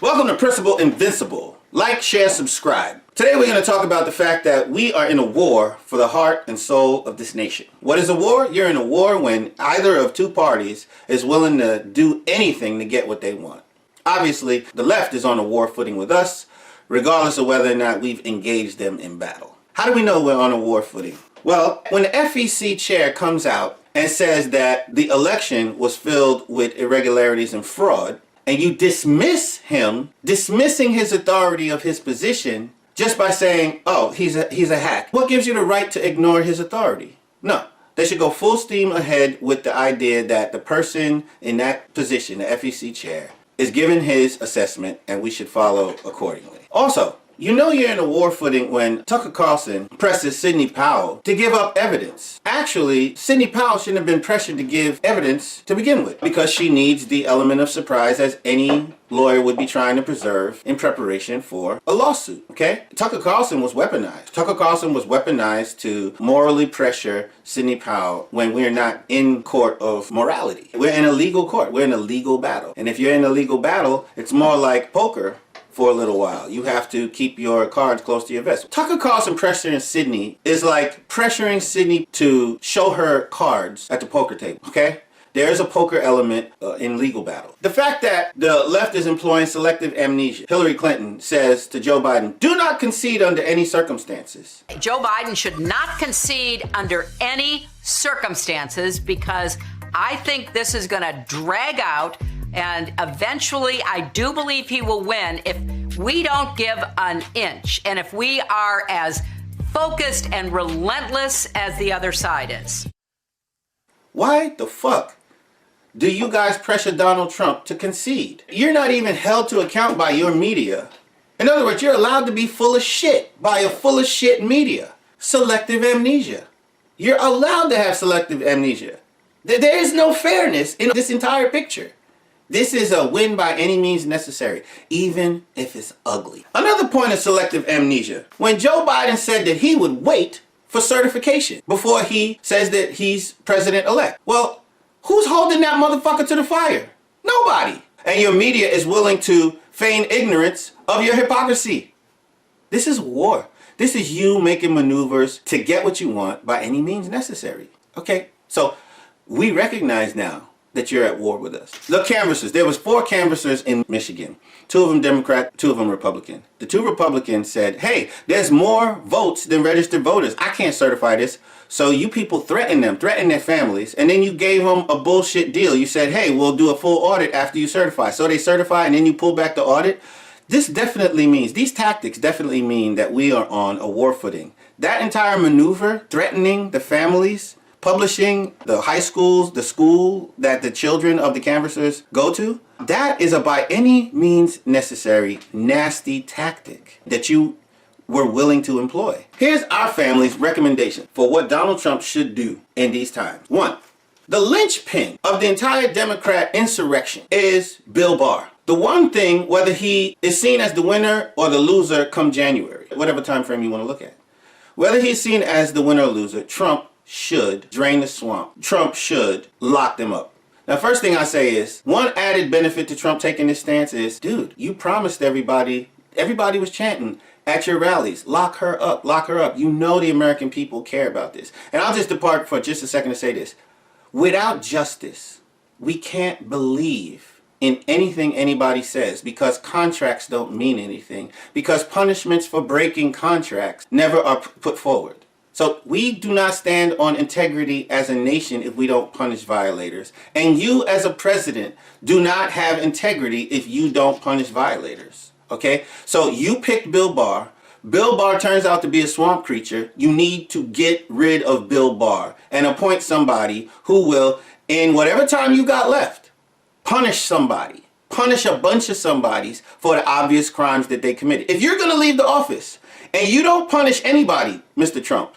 Welcome to Principal Invincible. Like, share, subscribe. Today we're going to talk about the fact that we are in a war for the heart and soul of this nation. What is a war? You're in a war when either of two parties is willing to do anything to get what they want. Obviously, the left is on a war footing with us, regardless of whether or not we've engaged them in battle. How do we know we're on a war footing? Well, when the FEC chair comes out and says that the election was filled with irregularities and fraud, and you dismiss him, dismissing his authority of his position just by saying, oh, he's a hack. What gives you the right to ignore his authority? No. They should go full steam ahead with the idea that the person in that position, the FEC chair, is given his assessment and we should follow accordingly. Also, you know you're in a war footing when Tucker Carlson presses Sidney Powell to give up evidence. Actually, Sidney Powell shouldn't have been pressured to give evidence to begin with because she needs the element of surprise as any lawyer would be trying to preserve in preparation for a lawsuit, okay? Tucker Carlson was weaponized. Tucker Carlson was weaponized to morally pressure Sidney Powell when we're not in court of morality. We're in a legal court. We're in a legal battle. And if you're in a legal battle, it's more like poker for a little while. You have to keep your cards close to your vest. Tucker Carlson pressuring Sydney is like pressuring Sydney to show her cards at the poker table, okay? There is a poker element in legal battle. The fact that the left is employing selective amnesia. Hillary Clinton says to Joe Biden, do not concede under any circumstances. Joe Biden should not concede under any circumstances because I think this is going to drag out. And eventually, I do believe he will win if we don't give an inch and if we are as focused and relentless as the other side is. Why the fuck do you guys pressure Donald Trump to concede? You're not even held to account by your media. In other words, you're allowed to be full of shit by a full of shit media. Selective amnesia. You're allowed to have selective amnesia. There is no fairness in this entire picture. This is a win by any means necessary, even if it's ugly. Another point of selective amnesia. When Joe Biden said that he would wait for certification before he says that he's president-elect. Well, who's holding that motherfucker to the fire? Nobody. And your media is willing to feign ignorance of your hypocrisy. This is war. This is you making maneuvers to get what you want by any means necessary. Okay, so we recognize now that you're at war with us. The canvassers, there was 4 canvassers in Michigan. 2 of them Democrat, 2 of them Republican. The 2 Republicans said, hey, there's more votes than registered voters. I can't certify this. So you people threaten them, threaten their families, and then you gave them a bullshit deal. You said, hey, we'll do a full audit after you certify. So they certify and then you pull back the audit. This definitely means, these tactics definitely mean that we are on a war footing. That entire maneuver, threatening the families, publishing the high schools, the school that the children of the canvassers go to, that is a by any means necessary nasty tactic that you were willing to employ. Here's our family's recommendation for what Donald Trump should do in these times. 1, the linchpin of the entire Democrat insurrection is Bill Barr. The one thing, whether he is seen as the winner or the loser come January, whatever time frame you want to look at, whether he's seen as the winner or loser, Trump should drain the swamp. Trump should lock them up. Now, first thing I say is, one added benefit to Trump taking this stance is, dude, you promised everybody was chanting at your rallies, lock her up, lock her up. You know the American people care about this. And I'll just depart for just a second to say this. Without justice, we can't believe in anything anybody says because contracts don't mean anything, because punishments for breaking contracts never are put forward. So we do not stand on integrity as a nation if we don't punish violators. And you as a president do not have integrity if you don't punish violators. Okay? So you picked Bill Barr. Bill Barr turns out to be a swamp creature. You need to get rid of Bill Barr and appoint somebody who will, in whatever time you got left, punish somebody. Punish a bunch of somebodies for the obvious crimes that they committed. If you're going to leave the office and you don't punish anybody, Mr. Trump,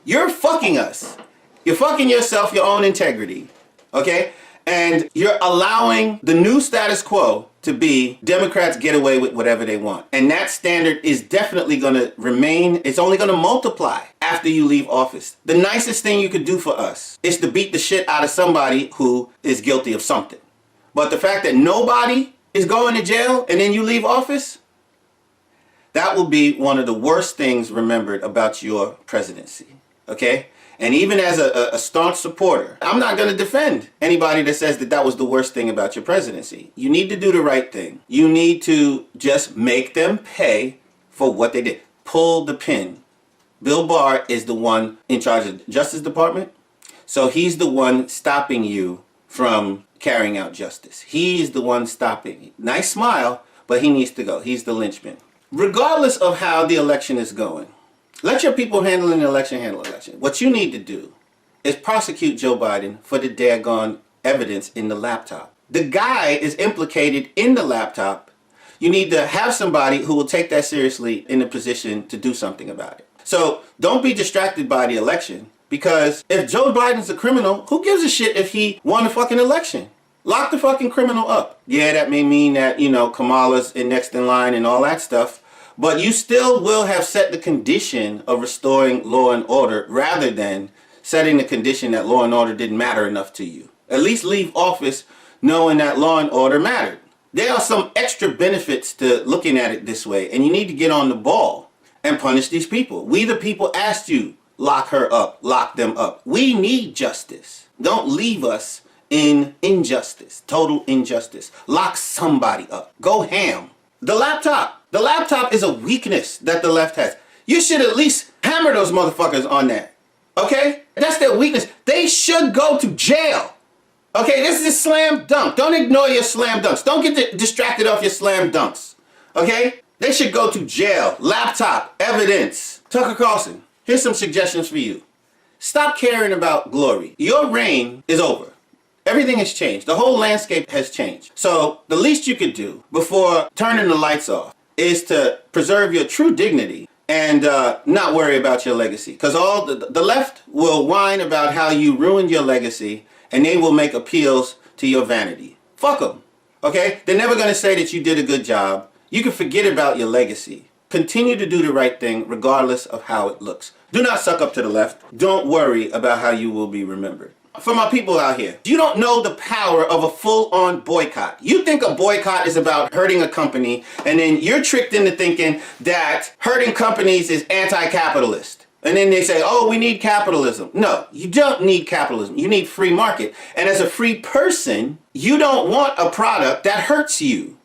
you're fucking us. You're fucking yourself, your own integrity, okay? And you're allowing the new status quo to be Democrats get away with whatever they want. And that standard is definitely going to remain. It's only going to multiply after you leave office. The nicest thing you could do for us is to beat the shit out of somebody who is guilty of something. But the fact that nobody is going to jail and then you leave office, that will be one of the worst things remembered about your presidency. Okay? And even as a staunch supporter, I'm not going to defend anybody that says that that was the worst thing about your presidency. You need to do the right thing. You need to just make them pay for what they did. Pull the pin. Bill Barr is the one in charge of the Justice Department. So he's the one stopping you from carrying out justice. He's the one stopping you. Nice smile, but he needs to go. He's the linchpin. Regardless of how the election is going, let your people handle an election handle an election. What you need to do is prosecute Joe Biden for the daggone evidence in the laptop. The guy is implicated in the laptop. You need to have somebody who will take that seriously in a position to do something about it. So don't be distracted by the election, because if Joe Biden's a criminal, who gives a shit if he won the fucking election? Lock the fucking criminal up. Yeah, that may mean that, Kamala's next in line and all that stuff. But you still will have set the condition of restoring law and order rather than setting the condition that law and order didn't matter enough to you. At least leave office knowing that law and order mattered. There are some extra benefits to looking at it this way, and you need to get on the ball and punish these people. We the people asked you, lock her up, lock them up. We need justice. Don't leave us in injustice, total injustice. Lock somebody up. Go ham. The laptop is a weakness that the left has. You should at least hammer those motherfuckers on that. Okay? That's their weakness. They should go to jail. Okay? This is a slam dunk. Don't ignore your slam dunks. Don't get distracted off your slam dunks. Okay? They should go to jail. Laptop. Evidence. Tucker Carlson, here's some suggestions for you. Stop caring about glory. Your reign is over. Everything has changed. The whole landscape has changed. So the least you could do before turning the lights off is to preserve your true dignity and not worry about your legacy. Because all the left will whine about how you ruined your legacy, and they will make appeals to your vanity. Fuck them. Okay? They're never going to say that you did a good job. You can forget about your legacy. Continue to do the right thing regardless of how it looks. Do not suck up to the left. Don't worry about how you will be remembered. For my people out here, you don't know the power of a full-on boycott. You think a boycott is about hurting a company, and then you're tricked into thinking that hurting companies is anti-capitalist. And then they say, oh, we need capitalism. No, you don't need capitalism. You need free market. And as a free person, you don't want a product that hurts you.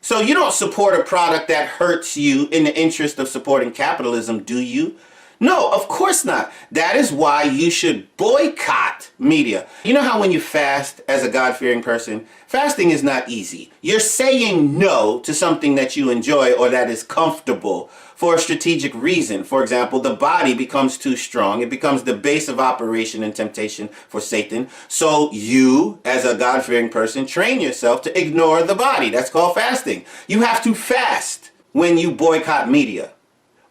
So you don't support a product that hurts you in the interest of supporting capitalism, do you? No, of course not. That is why you should boycott media. You know how when you fast as a God-fearing person, fasting is not easy. You're saying no to something that you enjoy or that is comfortable for a strategic reason. For example, the body becomes too strong. It becomes the base of operation and temptation for Satan. So you, as a God-fearing person, train yourself to ignore the body. That's called fasting. You have to fast when you boycott media.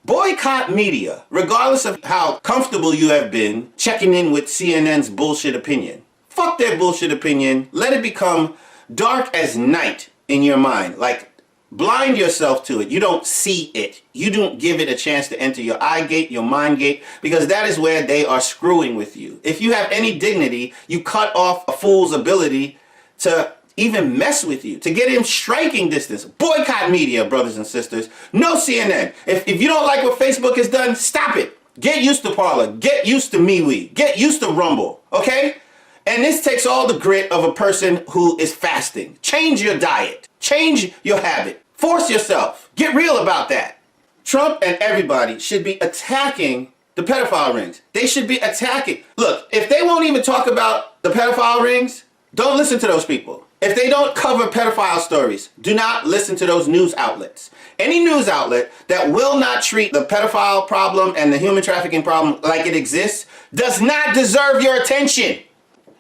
Boycott media, regardless of how comfortable you have been checking in with CNN's bullshit opinion. Fuck their bullshit opinion. Let it become dark as night in your mind. Like, blind yourself to it. You don't see it. You don't give it a chance to enter your eye gate, your mind gate, because that is where they are screwing with you. If you have any dignity, you cut off a fool's ability to even mess with you, to get in striking distance. Boycott media, brothers and sisters. No CNN. If you don't like what Facebook has done, stop it. Get used to Parler. Get used to MeWe. Get used to Rumble. Okay? And this takes all the grit of a person who is fasting. Change your diet. Change your habit. Force yourself. Get real about that. Trump and everybody should be attacking the pedophile rings. They should be attacking. Look, if they won't even talk about the pedophile rings, don't listen to those people. If they don't cover pedophile stories, do not listen to those news outlets. Any news outlet that will not treat the pedophile problem and the human trafficking problem like it exists does not deserve your attention.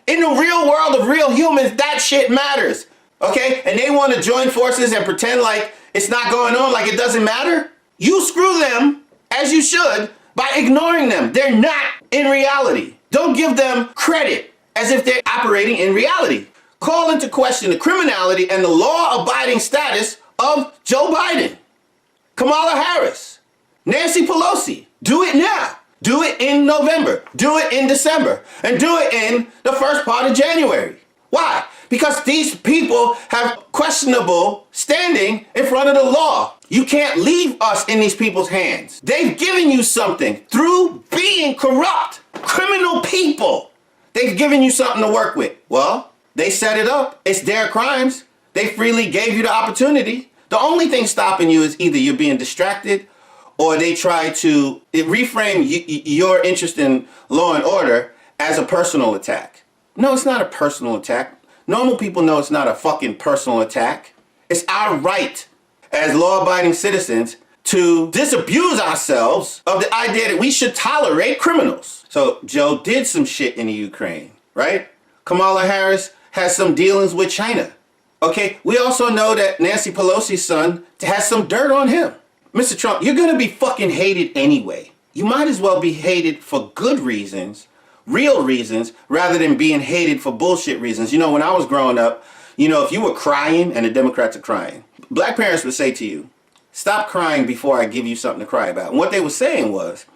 In the real world of real humans, that shit matters. Okay? And they want to join forces and pretend like it's not going on, like it doesn't matter. You screw them, as you should, by ignoring them. They're not in reality. Don't give them credit as if they're operating in reality. Call into question the criminality and the law-abiding status of Joe Biden, Kamala Harris, Nancy Pelosi. Do it now. Do it in November. Do it in December. And do it in the first part of January. Why? Because these people have questionable standing in front of the law. You can't leave us in these people's hands. They've given you something through being corrupt, criminal people. They've given you something to work with. Well, they set it up. It's their crimes. They freely gave you the opportunity. The only thing stopping you is either you're being distracted or they try to reframe your interest in law and order as a personal attack. No, it's not a personal attack. Normal people know it's not a fucking personal attack. It's our right as law-abiding citizens to disabuse ourselves of the idea that we should tolerate criminals. So Joe did some shit in the Ukraine, right? Kamala Harris has some dealings with China. Okay, we also know that Nancy Pelosi's son has some dirt on him. Mr. Trump, you're gonna be fucking hated anyway. You might as well be hated for good reasons, real reasons, rather than being hated for bullshit reasons. You know, when I was growing up, you know, if you were crying and the Democrats are crying, black parents would say to you, stop crying before I give you something to cry about. And what they were saying was,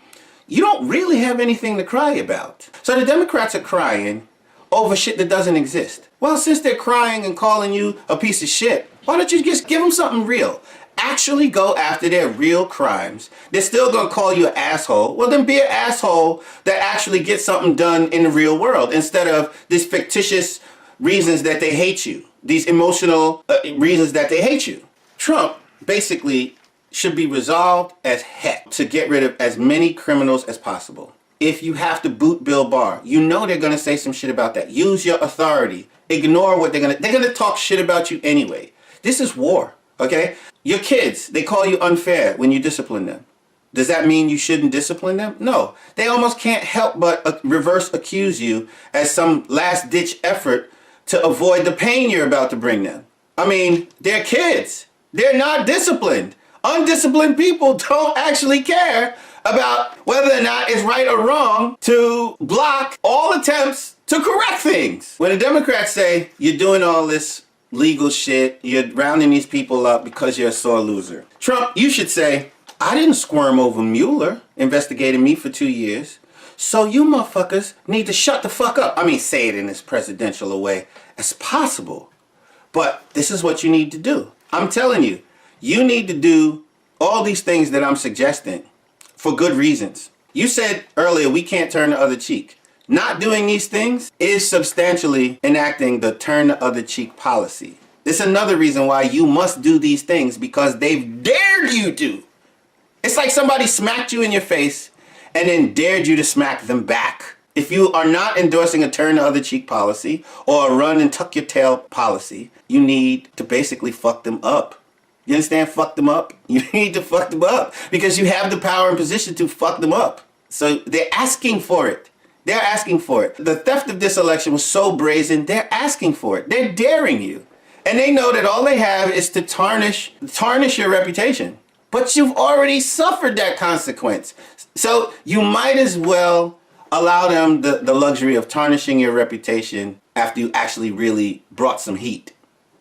you don't really have anything to cry about. So the Democrats are crying over shit that doesn't exist. Well, since they're crying and calling you a piece of shit, why don't you just give them something real? Actually go after their real crimes. They're still gonna call you an asshole. Well, then be an asshole that actually gets something done in the real world instead of these fictitious reasons that they hate you. These emotional reasons that they hate you. Trump basically should be resolved as heck to get rid of as many criminals as possible. If you have to boot Bill Barr, you know they're gonna say some shit about that. Use your authority. Ignore what they're gonna talk shit about you anyway. This is war, okay? Your kids, they call you unfair when you discipline them. Does that mean you shouldn't discipline them? No. They almost can't help but reverse accuse you as some last-ditch effort to avoid the pain you're about to bring them. I mean, they're kids. They're not disciplined. Undisciplined people don't actually care about whether or not it's right or wrong to block all attempts to correct things. When the Democrats say you're doing all this legal shit, you're rounding these people up because you're a sore loser. Trump, you should say, I didn't squirm over Mueller investigating me for 2 years. So you motherfuckers need to shut the fuck up. I mean, say it in as presidential a way as possible. But this is what you need to do. I'm telling you, you need to do all these things that I'm suggesting for good reasons. You said earlier we can't turn the other cheek. Not doing these things is substantially enacting the turn the other cheek policy. This is another reason why you must do these things, because they've dared you to. It's like somebody smacked you in your face and then dared you to smack them back. If you are not endorsing a turn the other cheek policy or a run and tuck your tail policy, you need to basically fuck them up. You understand? Fuck them up. You need to fuck them up because you have the power and position to fuck them up. So they're asking for it. They're asking for it. The theft of this election was so brazen, they're asking for it. They're daring you. And they know that all they have is to tarnish your reputation. But you've already suffered that consequence. So you might as well allow them the luxury of tarnishing your reputation after you actually really brought some heat.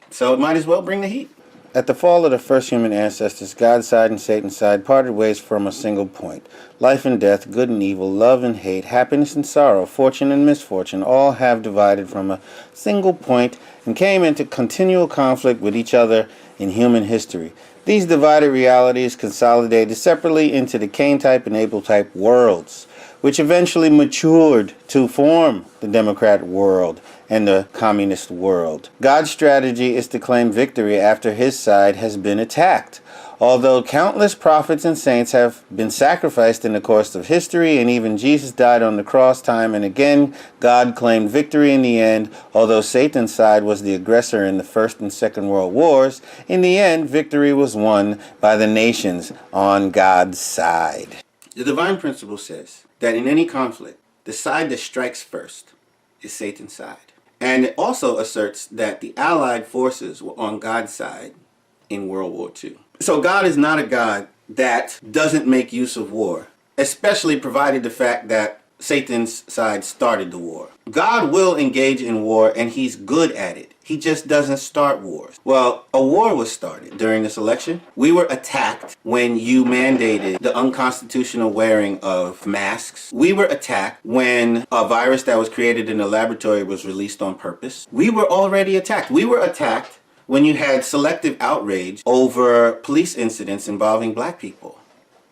So it might as well bring the heat. At the fall of the first human ancestors, God's side and Satan's side parted ways from a single point. Life and death, good and evil, love and hate, happiness and sorrow, fortune and misfortune, all have divided from a single point and came into continual conflict with each other in human history. These divided realities consolidated separately into the Cain-type and Abel-type worlds, which eventually matured to form the Democrat world and the communist world. God's strategy is to claim victory after his side has been attacked. Although countless prophets and saints have been sacrificed in the course of history, and even Jesus died on the cross time and again, God claimed victory in the end. Although Satan's side was the aggressor in the First and Second World Wars, in the end, victory was won by the nations on God's side. The divine principle says that in any conflict, the side that strikes first is Satan's side. And it also asserts that the Allied forces were on God's side in World War II. So God is not a God that doesn't make use of war, especially provided the fact that Satan's side started the war. God will engage in war, and he's good at it. He just doesn't start wars. Well, a war was started during this election. We were attacked when you mandated the unconstitutional wearing of masks. We were attacked when a virus that was created in a laboratory was released on purpose. We were already attacked. We were attacked when you had selective outrage over police incidents involving black people.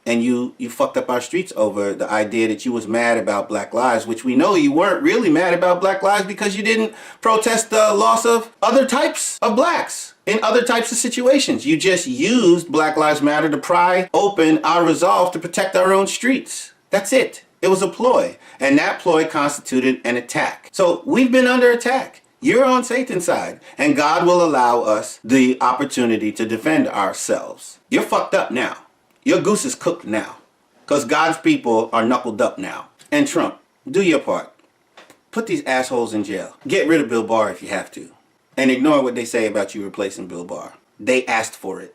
And you fucked up our streets over the idea that you was mad about black lives, which we know you weren't really mad about black lives because you didn't protest the loss of other types of blacks in other types of situations. You just used Black Lives Matter to pry open our resolve to protect our own streets. That's it. It was a ploy. And that ploy constituted an attack. So we've been under attack. You're on Satan's side. And God will allow us the opportunity to defend ourselves. You're fucked up now. Your goose is cooked now, because God's people are knuckled up now. And Trump, do your part. Put these assholes in jail. Get rid of Bill Barr if you have to. And ignore what they say about you replacing Bill Barr. They asked for it.